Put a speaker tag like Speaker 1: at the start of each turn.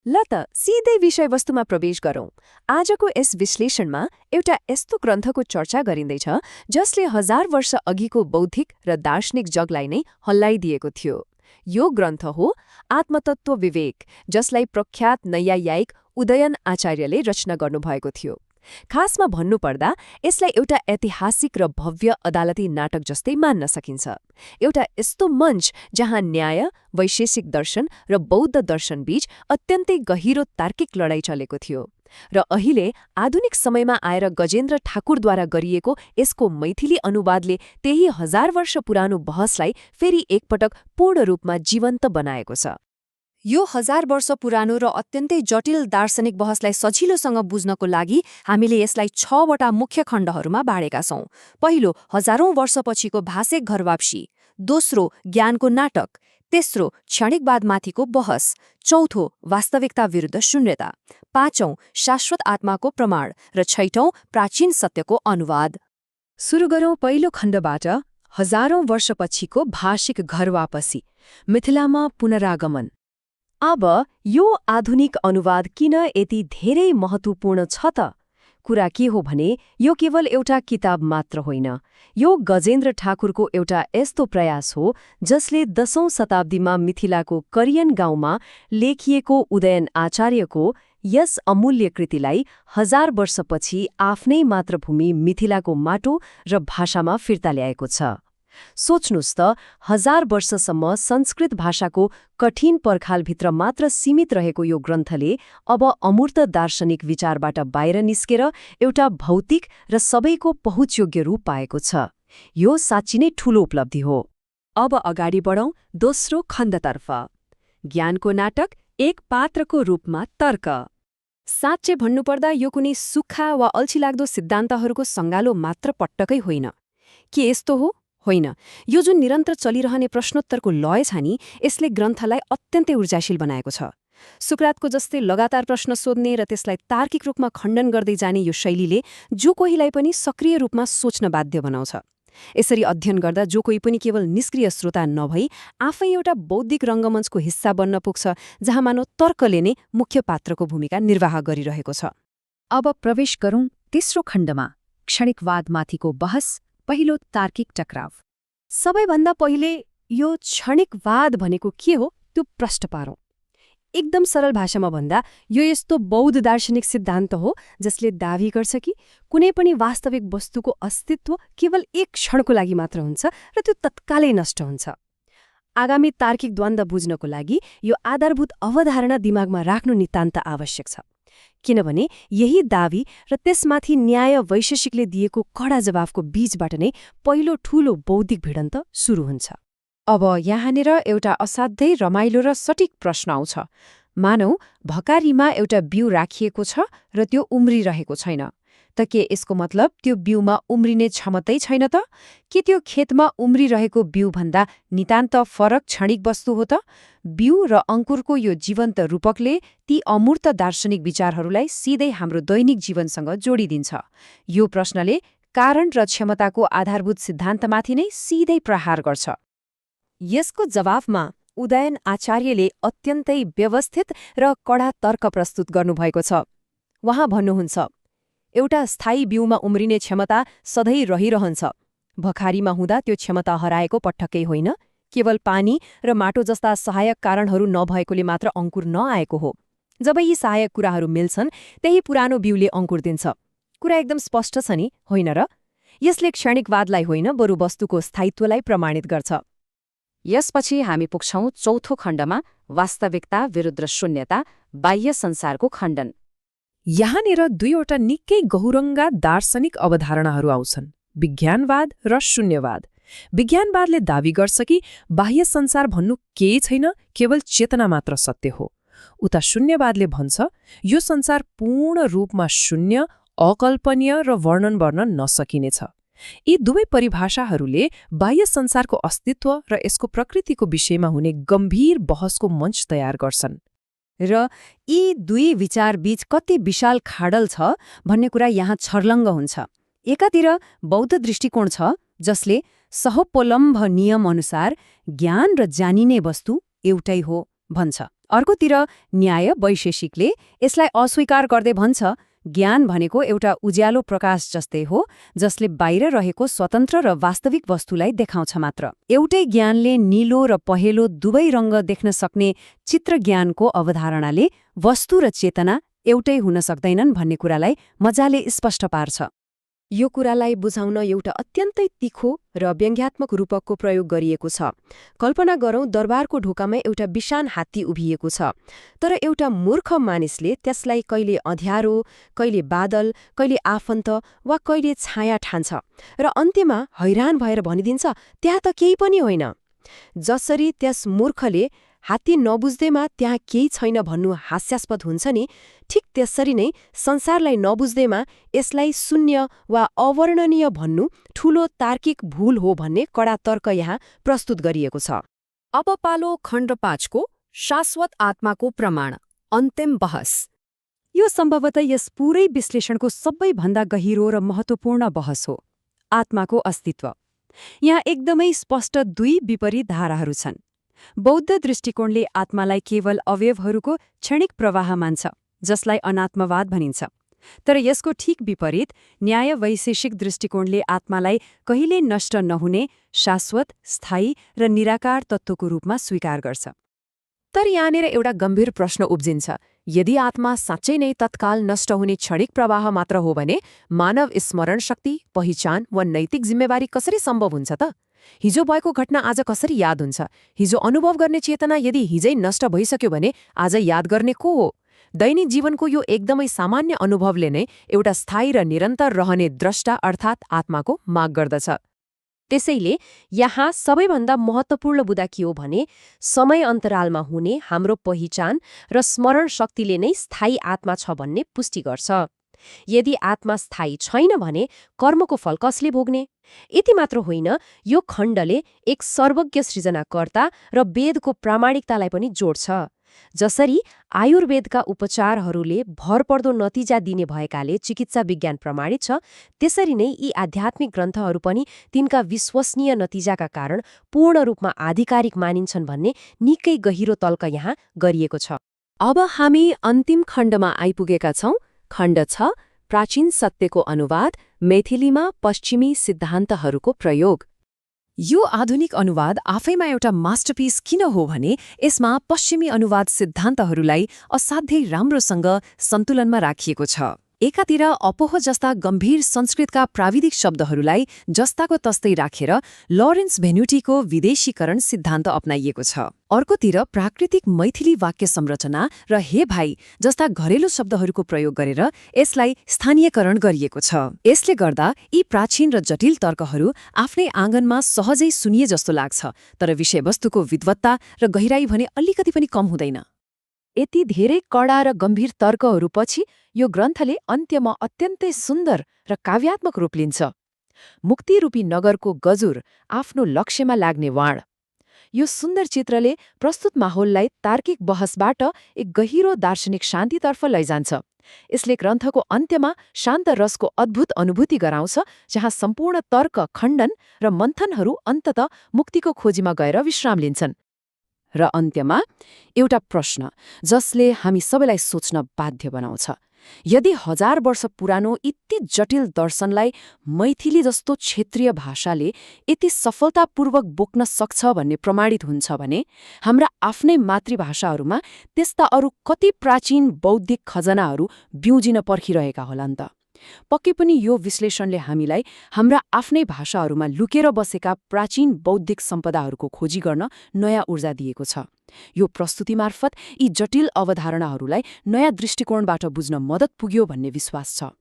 Speaker 1: ल त सिधै विषयवस्तुमा प्रवेश गरौँ। आजको यस विश्लेषणमा एउटा यस्तो ग्रन्थको चर्चा गरिँदैछ जसले 1000 वर्ष अघिको बौद्धिक र दार्शनिक जगलाई नै हल्लाइदिएको थियो। यो ग्रन्थ हो आत्मतत्व विवेक, जसलाई प्रख्यात नैयायिक उदयन आचार्यले रचना गर्नुभएको थियो। खासमा भन्नुपर्दा यसलाई एउटा ऐतिहासिक र भव्य अदालती नाटक जस्तै मान्न सकिन्छ। एउटा यस्तो मञ्च जहाँ न्याय, वैशेषिक दर्शन र बौद्ध दर्शनबीच अत्यन्तै गहिरो तार्किक लडाईँ चलेको थियो। र अहिले आधुनिक समयमा आएर गजेन्द्र ठाकुरद्वारा गरिएको यसको मैथिली अनुवादले त्यही 1000 वर्ष पुरानो बहसलाई फेरि एकपटक पूर्ण रूपमा जीवन्त बनाएको छ।
Speaker 2: यो 1000 वर्ष पुरानो र अत्यन्तै जटिल दार्शनिक बहसलाई सजिलोसँग बुझ्नको लागि हामीले यसलाई 6 वटा मुख्य खण्डहरूमा बाँडेका छौं। पहिलो, हजारौं वर्षपछिको भाषिक घरवाप्सी। दोस्रो, ज्ञानको नाटक। तेस्रो, क्षणिकवादमाथिको बहस। चौथो, वास्तविकता विरुद्ध शून्यता। पाँचौं, शाश्वत आत्माको प्रमाण। र छैठौं, प्राचीन सत्यको अनुवाद।
Speaker 1: सुरु गरौँ पहिलो खण्डबाट, हजारौं वर्षपछिको भाषिक घरवापसी, मिथिलामा पुनरागमन। अब यो आधुनिक अनुवाद किन यति धेरै महत्त्वपूर्ण छ त? कुरा के हो भने यो केवल एउटा किताब मात्र होइन। यो गजेन्द्र ठाकुरको एउटा यस्तो प्रयास हो जसले 10औं शताब्दीमा मिथिलाको करियन गाउँमा लेखिएको उदयन आचार्यको यस अमूल्य कृतिलाई 1000 वर्षपछि आफ्नै मातृभूमि मिथिलाको माटो र भाषामा फिर्ता ल्याएको छ। सोच्नुस् त, 1000 वर्षसम्म संस्कृत भाषाको कठिन पर्खालभित्र मात्र सीमित रहेको यो ग्रन्थले अब अमूर्त दार्शनिक विचारबाट बाहिर निस्केर एउटा भौतिक र सबैको पहुँचयोग्य रूप पाएको छ। यो साँच्चै नै ठूलो उपलब्धि हो। अब अगाडि बढौँ दोस्रो खण्डतर्फ, ज्ञानको नाटक, एक पात्रको रूपमा तर्क।
Speaker 2: साँच्चै भन्नुपर्दा यो कुनै सुक्खा वा अल्छिलाग्दो सिद्धान्तहरूको सङ्गालो मात्र पटक्कै होइन। के यस्तो हो? होइन। यो जुन निरन्तर चलिरहने प्रश्नोत्तरको लय छ नि, यसले ग्रन्थलाई अत्यन्तै ऊर्जाशील बनाएको छ। सुक्रातको जस्तै लगातार प्रश्न सोध्ने र त्यसलाई तार्किक रूपमा खण्डन गर्दै जाने यो शैलीले जो कोहीलाई पनि सक्रिय रूपमा सोच्न बाध्य बनाउँछ। यसरी अध्ययन गर्दा जो कोही पनि केवल निष्क्रिय श्रोता नभई आफै एउटा बौद्धिक रङ्गमञ्चको हिस्सा बन्न पुग्छ, जहाँ मानव तर्कले नै मुख्य पात्रको भूमिका निर्वाह गरिरहेको छ।
Speaker 1: अब प्रवेश गरौँ तेस्रो खण्डमा, क्षणिकवादमाथिको बहस, पहिलो तार्किक टकराव। सबैभन्दा पहिले यो क्षणिकवाद भनेको के हो त्यो प्रश्न पारौँ। एकदम सरल भाषामा भन्दा यो यस्तो बौद्ध दार्शनिक सिद्धान्त हो जसले दावी गर्छ कि कुनै पनि वास्तविक वस्तुको अस्तित्व केवल एक क्षणको लागि मात्र हुन्छ र त्यो तत्कालै नष्ट हुन्छ। आगामी तार्किक द्वन्द्व बुझ्नको लागि यो आधारभूत अवधारणा दिमागमा राख्नु नितान्त आवश्यक छ, किनभने यही दावी र त्यसमाथि न्याय वैशेषिकले दिएको कडा जवाफको बीचबाट नै पहिलो ठूलो बौद्धिक भिडन्त सुरु हुन्छ। अब यहाँनिर एउटा असाध्यै रमाइलो र सटिक प्रश्न आउँछ। मानौ भकारीमा एउटा बिउ राखिएको छ र त्यो उम्रिरहेको छैन, त के यसको मतलब त्यो बिउमा उम्रिने क्षमतै छैन त? के त्यो खेतमा उम्रिरहेको बिउभन्दा नितान्त फरक क्षणिक वस्तु हो त? बिउ र अङ्कुरको यो जीवन्त रूपकले ती अमूर्त दार्शनिक विचारहरूलाई सिधै हाम्रो दैनिक जीवनसँग जोडिदिन्छ। यो प्रश्नले कारण र क्षमताको आधारभूत सिद्धान्तमाथि नै सिधै प्रहार गर्छ। यसको जवाफमा उदयन आचार्यले अत्यन्तै व्यवस्थित र कडा तर्क प्रस्तुत गर्नुभएको छ। उहाँ भन्नुहुन्छ, एउटा स्थायी बिउमा उम्रिने क्षमता सधैँ रहिरहन्छ। भखारीमा हुँदा त्यो क्षमता हराएको पटक्कै होइन, केवल पानी र माटो जस्ता सहायक कारणहरू नभएकोले मात्र अङ्कुर नआएको हो। जब यी सहायक कुराहरू मिल्छन्, त्यही पुरानो बिउले अङ्कुर दिन्छ। कुरा एकदम स्पष्ट छ नि, होइन र? यसले क्षणिकवादलाई होइन, बरु वस्तुको स्थायित्वलाई प्रमाणित गर्छ।
Speaker 3: यसपछि हामी पुग्छौं चौथो खण्डमा, वास्तविकता विरुद्ध शून्यता, बाह्य संसारको खण्डन।
Speaker 1: यहाँनिर दुईवटा निकै गहुरङ्गा दार्शनिक अवधारणाहरू आउँछन्, विज्ञानवाद र शून्यवाद। विज्ञानवादले दावी गर्छ कि बाह्य संसार भन्नु केही छैन, केवल चेतना मात्र सत्य हो। उता शून्यवादले भन्छ यो संसार पूर्ण रूपमा शून्य, अकल्पनीय र वर्णन गर्न नसकिनेछ। यी दुवै परिभाषाहरूले बाह्य संसारको अस्तित्व र यसको प्रकृतिको विषयमा हुने गम्भीर बहसको मञ्च तयार गर्छन्।
Speaker 2: र यी दुई विचारबीच कति विशाल खाडल छ भन्ने कुरा यहाँ छर्लङ्ग हुन्छ। एकातिर बौद्ध दृष्टिकोण छ जसले सहोपलम्भ नियम अनुसार ज्ञान र जानिने वस्तु एउटै हो भन्छ। अर्कोतिर न्याय वैशेषिकले यसलाई अस्वीकार गर्दै भन्छ, ज्ञान भनेको एउटा उज्यालो प्रकाश जस्तै हो जसले बाहिर रहेको स्वतन्त्र र वास्तविक वस्तुलाई देखाउँछ मात्र। एउटै ज्ञानले नीलो र पहेँलो दुवै रङ्ग देख्न सक्ने चित्रज्ञानको अवधारणाले वस्तु र चेतना एउटै हुन सक्दैनन् भन्ने कुरालाई मजाले स्पष्ट पार्छ।
Speaker 1: यो कुरालाई बुझाउन एउटा अत्यन्तै तीखो र व्यङ्ग्यात्मक रूपकको प्रयोग गरिएको छ। कल्पना गरौँ दरबारको ढोकामा एउटा विशान हात्ती उभिएको छ, तर एउटा मूर्ख मानिसले त्यसलाई कहिले अँध्यारो, कहिले बादल, कहिले आफन्त वा कहिले छाया ठान्छ र अन्त्यमा हैरान भएर भनिदिन्छ, त्यहाँ त केही पनि होइन। जसरी त्यस मूर्खले हात्ती नबुझ्दैमा त्यहाँ केही छैन भन्नु हास्यास्पद हुन्छ नि, ठिक त्यसरी नै संसारलाई नबुझ्दैमा यसलाई शून्य वा अवर्णनीय भन्नु ठूलो तार्किक भूल हो भन्ने कडा तर्क यहाँ प्रस्तुत गरिएको छ।
Speaker 2: अब पालो खण्ड 5 को शाश्वत आत्माको प्रमाण, अन्तिम बहस। यो सम्भवतः यस पूरै विश्लेषणको सबैभन्दा गहिरो र महत्त्वपूर्ण बहस हो, आत्माको अस्तित्व। यहाँ एकदमै स्पष्ट दुई विपरीत धाराहरू छन्। बौद्ध दृष्टिकोणले आत्मालाई केवल अवयवहरूको क्षणिक प्रवाह मान्छ, जसलाई अनात्मवाद भनिन्छ। तर यसको ठिक विपरीत न्याय वैशेषिक दृष्टिकोणले आत्मालाई कहिल्यै नष्ट नहुने, शाश्वत, स्थायी र निराकार तत्त्वको रूपमा स्वीकार गर्छ।
Speaker 1: तर यहाँनिर एउटा गम्भीर प्रश्न उब्जिन्छ, यदि आत्मा साँच्चै नै तत्काल नष्ट हुने क्षणिक प्रवाह मात्र हो भने मानव स्मरण शक्ति, पहिचान वा नैतिक जिम्मेवारी कसरी सम्भव हुन्छ त? हिजो भएको घटना आज कसरी याद हुन्छ? हिजो अनुभव गर्ने चेतना यदि हिजै नष्ट भइसक्यो भने आज याद गर्ने को हो? दैनिक जीवनको यो एकदमै सामान्य अनुभवले नै एउटा स्थायी र निरन्तर रहने द्रष्टा अर्थात् आत्माको माग गर्दछ। त्यसैले यहाँ सबैभन्दा महत्त्वपूर्ण बुदा के हो भने समय अन्तरालमा हुने हाम्रो पहिचान र स्मरण शक्तिले नै स्थायी आत्मा छ भन्ने पुष्टि गर्छ। यदि आत्मा स्थायी छैन भने कर्मको फल कसले भोग्ने? यति मात्र होइन, यो खण्डले एक सर्वज्ञ सृजनाकर्ता र वेदको प्रामाणिकतालाई पनि जोड्छ। जसरी आयुर्वेदका उपचारहरूले भरपर्दो नतिजा दिने भएकाले चिकित्सा विज्ञान प्रमाणित छ, त्यसरी नै यी आध्यात्मिक ग्रन्थहरू पनि तिनका विश्वसनीय नतिजाका कारण पूर्ण रूपमा आधिकारिक मानिन्छन् भन्ने निकै गहिरो तर्क यहाँ गरिएको छ।
Speaker 2: अब हामी अन्तिम खण्डमा आइपुगेका छौं। खण्ड 6, प्राचीन सत्यको अनुवाद, मैथिलीमा पश्चिमी सिद्धान्तहरूको प्रयोग। यो आधुनिक अनुवाद आफैमा एउटा मास्टरपिस किन हो भने यसमा पश्चिमी अनुवाद सिद्धान्तहरूलाई असाध्यै राम्रोसँग सन्तुलनमा राखिएको छ। एकातिर अपोह जस्ता गम्भीर संस्कृतका प्राविधिक शब्दहरूलाई जस्ताको तस्तै राखेर लरेन्स भेन्युटीको विदेशीकरण सिद्धान्त अपनाइएको छ। अर्कोतिर प्राकृतिक मैथिली वाक्य संरचना र हे भाइ जस्ता घरेलु शब्दहरूको प्रयोग गरेर यसलाई स्थानीयकरण गरिएको छ। यसले गर्दा यी प्राचीन र जटिल तर्कहरू आफ्नै आँगनमा सहजै सुनिए जस्तो लाग्छ, तर विषयवस्तुको विद्वत्ता र गहिराई भने अलिकति पनि कम हुँदैन। यति धेरै कडा र गम्भीर तर्कहरूपछि यो ग्रन्थले अन्त्यमा अत्यन्तै सुन्दर र काव्यात्मक रूप लिन्छ। मुक्तिरूपी नगरको गजुर, आफ्नो लक्ष्यमा लाग्ने वाण। यो सुन्दर चित्रले प्रस्तुत माहौललाई तार्किक बहसबाट एक गहिरो दार्शनिक शान्तितर्फ लैजान्छ। यसले ग्रन्थको अन्त्यमा शान्त रसको अद्भुत अनुभूति गराउँछ, जहाँ सम्पूर्ण तर्क, खण्डन र मन्थनहरू अन्ततः मुक्तिको खोजीमा गएर विश्राम लिन्छन्। र अन्त्यमा एउटा प्रश्न जसले हामी सबैलाई सोच्न बाध्य बनाउँछ, यदि 1000 वर्ष पुरानो यति जटिल दर्शनलाई मैथिली जस्तो क्षेत्रीय भाषाले यति सफलतापूर्वक बोक्न सक्छ भन्ने प्रमाणित हुन्छ भने हाम्रा आफ्नै मातृभाषाहरूमा त्यस्ता अरू कति प्राचीन बौद्धिक खजनाहरू ब्युजिन पर्खिरहेका होलान् त? पक्कै पनि यो विश्लेषणले हामीलाई हाम्रा आफ्नै भाषाहरूमा लुकेर बसेका प्राचीन बौद्धिक सम्पदाहरूको खोजी गर्न नयाँ ऊर्जा दिएको छ। यो प्रस्तुति मार्फत यी जटिल अवधारणाहरूलाई नयाँ दृष्टिकोणबाट बुझ्न मद्दत पुग्यो भन्ने विश्वास छ।